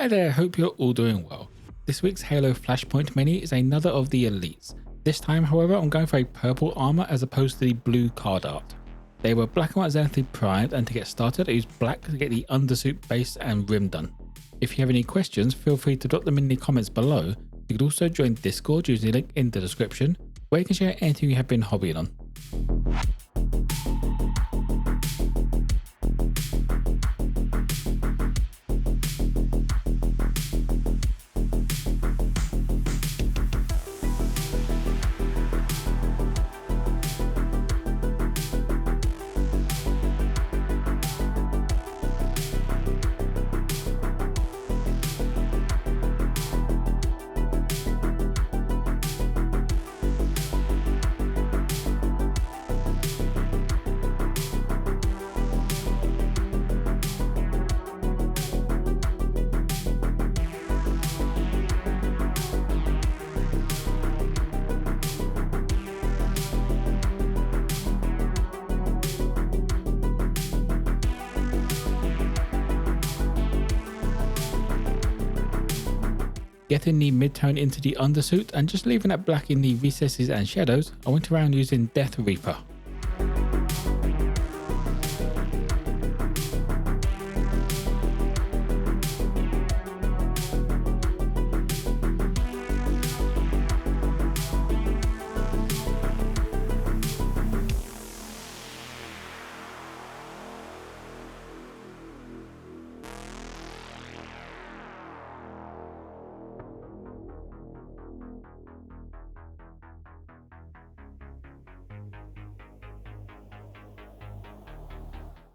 Hi there, hope you're all doing well. This week's Halo Flashpoint mini is another of the elites. This time, however, I'm going for a purple armor as opposed to the blue card art. They were black and white zenithally primed, and to get started I used black to get the undersuit base and rim done. If you have any questions, feel free to drop them in the comments below. You could also join Discord using the link in the description, where you can share anything you have been hobbying on. Getting the mid-tone into the undersuit and just leaving that black in the recesses and shadows, I went around using Death Reaper.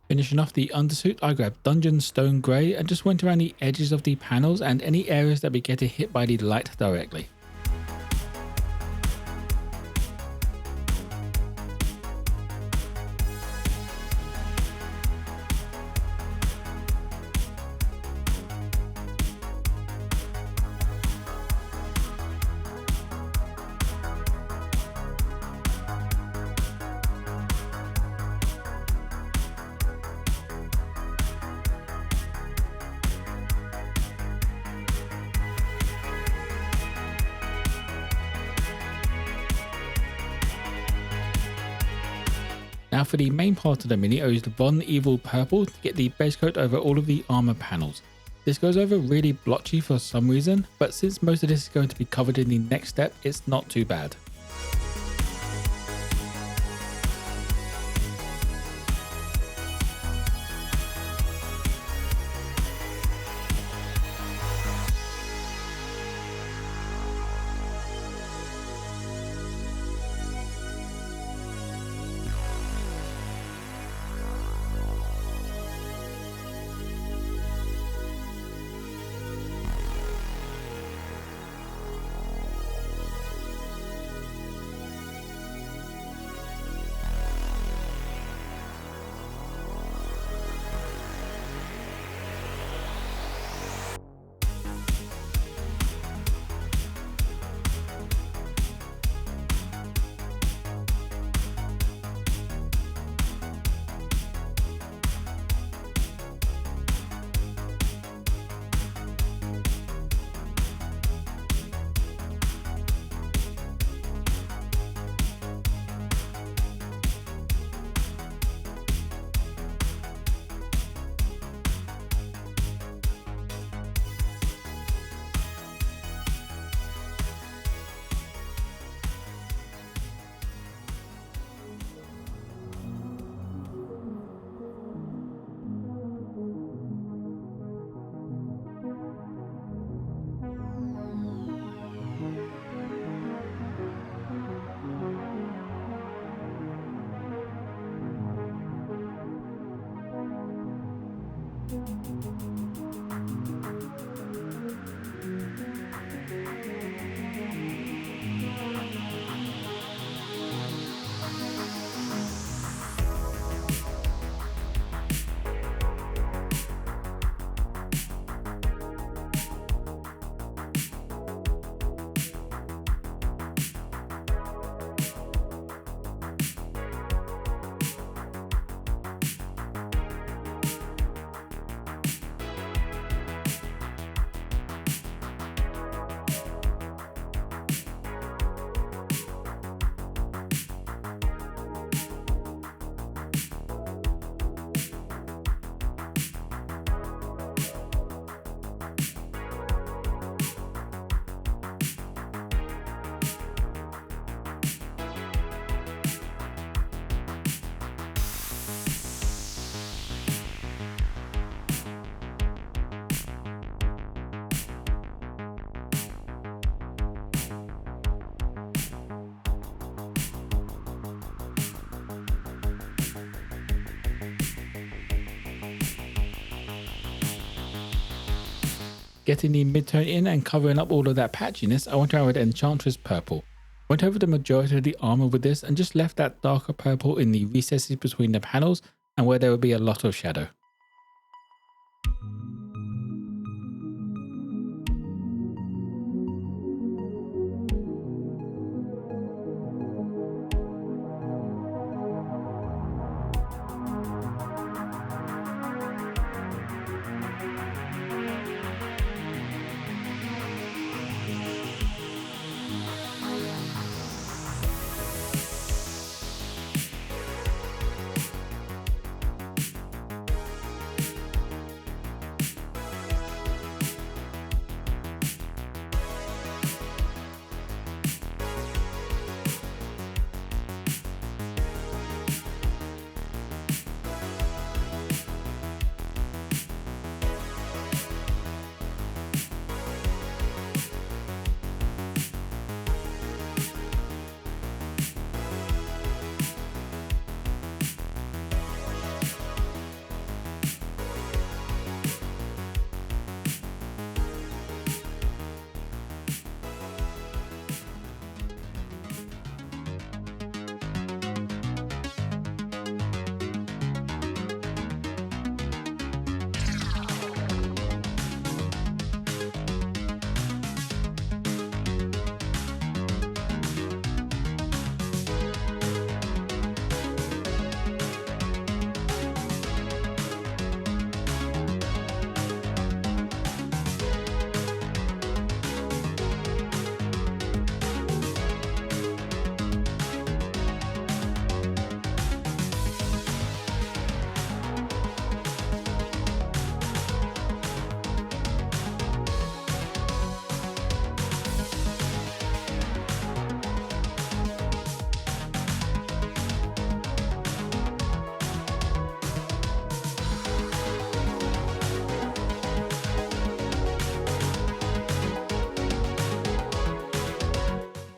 Finishing off the undersuit, I grabbed Dungeon Stone Grey and just went around the edges of the panels and any areas that be getting hit by the light directly. Now for the main part of the mini, I used Von Evil Purple to get the base coat over all of the armor panels. This goes over really blotchy for some reason, but since most of this is going to be covered in the next step, it's not too bad. Getting the mid-tone in and covering up all of that patchiness, I went around with Enchantress purple. Went over the majority of the armor with this and just left that darker purple in the recesses between the panels and where there would be a lot of shadow.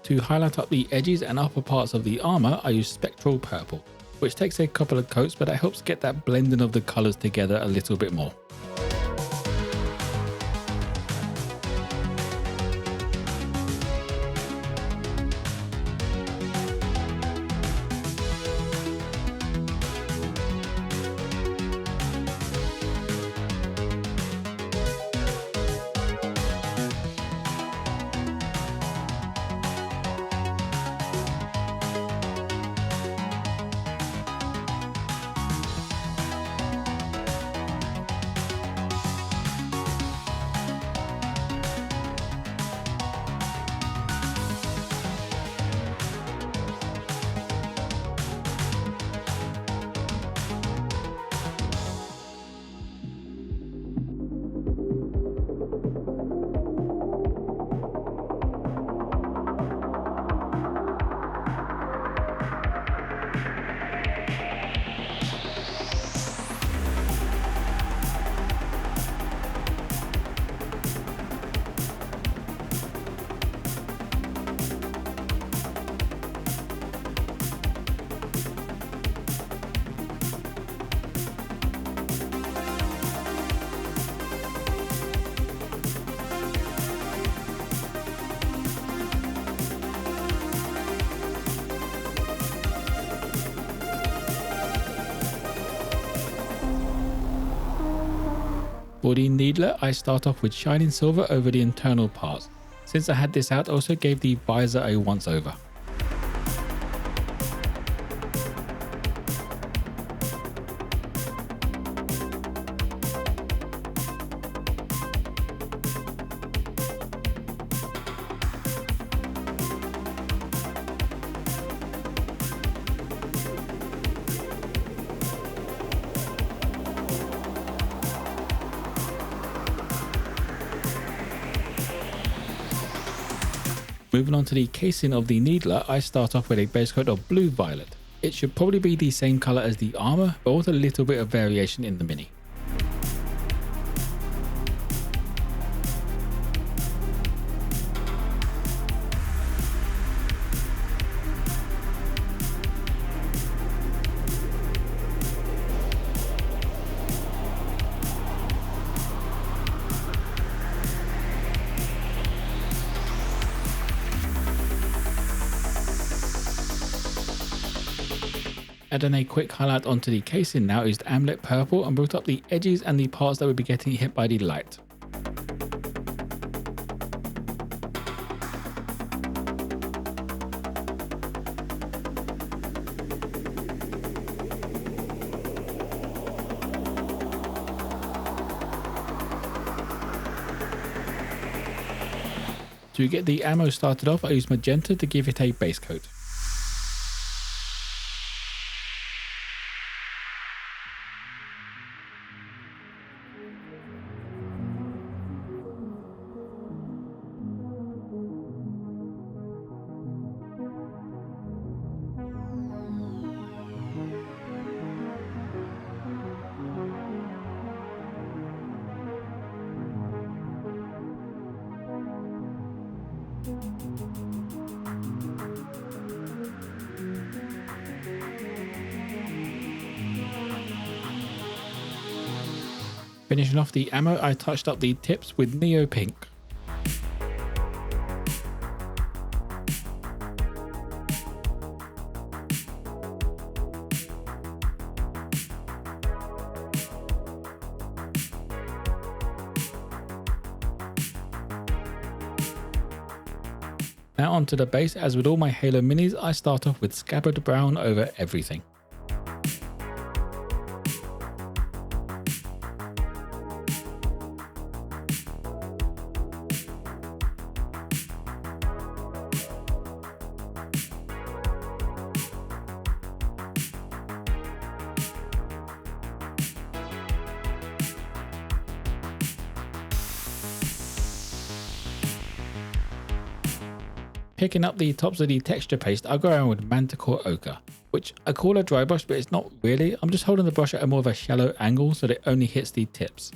To highlight up the edges and upper parts of the armor, I use Spectral purple, which takes a couple of coats, but it helps get that blending of the colors together a little bit more. For the needler, I start off with shining silver over the internal parts. Since I had this out, I also gave the visor a once over. Moving on to the casing of the needler, I start off with a base coat of blue violet. It should probably be the same colour as the armour, but with a little bit of variation in the mini. Adding a quick highlight onto the casing now is the Amulet purple and brought up the edges and the parts that would be getting hit by the light. To get the ammo started off, I use Magenta to give it a base coat. Finishing off the ammo, I touched up the tips with Neo Pink. Now onto the base. As with all my Halo minis, I start off with Scabbard Brown over everything. Picking up the tops of the texture paste, I'll go around with Manticore Ochre, which I call a dry brush, but it's not really. I'm just holding the brush at a more of a shallow angle so that it only hits the tips.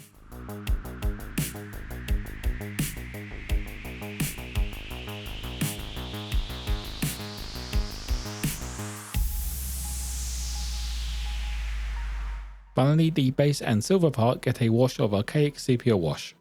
Finally, the base and silver part get a wash of Archaic Sepia wash.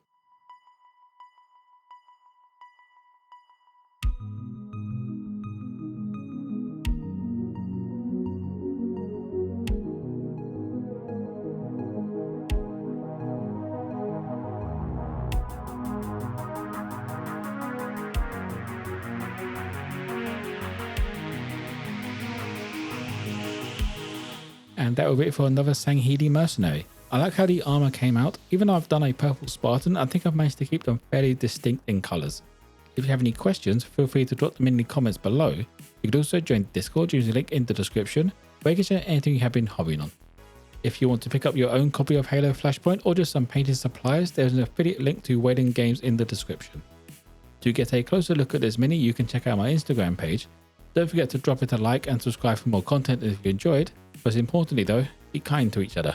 And that will be it for another Sangheili Mercenary. I like how the armor came out. Even though I've done a purple Spartan, I think I've managed to keep them fairly distinct in colours. If you have any questions, feel free to drop them in the comments below. You could also join Discord using the link in the description, where you can share anything you have been hobbying on. If you want to pick up your own copy of Halo Flashpoint or just some painting supplies, there's an affiliate link to Wailing Games in the description. To get a closer look at this mini, you can check out my Instagram page. Don't forget to drop it a like and subscribe for more content if you enjoyed. Most importantly though, be kind to each other.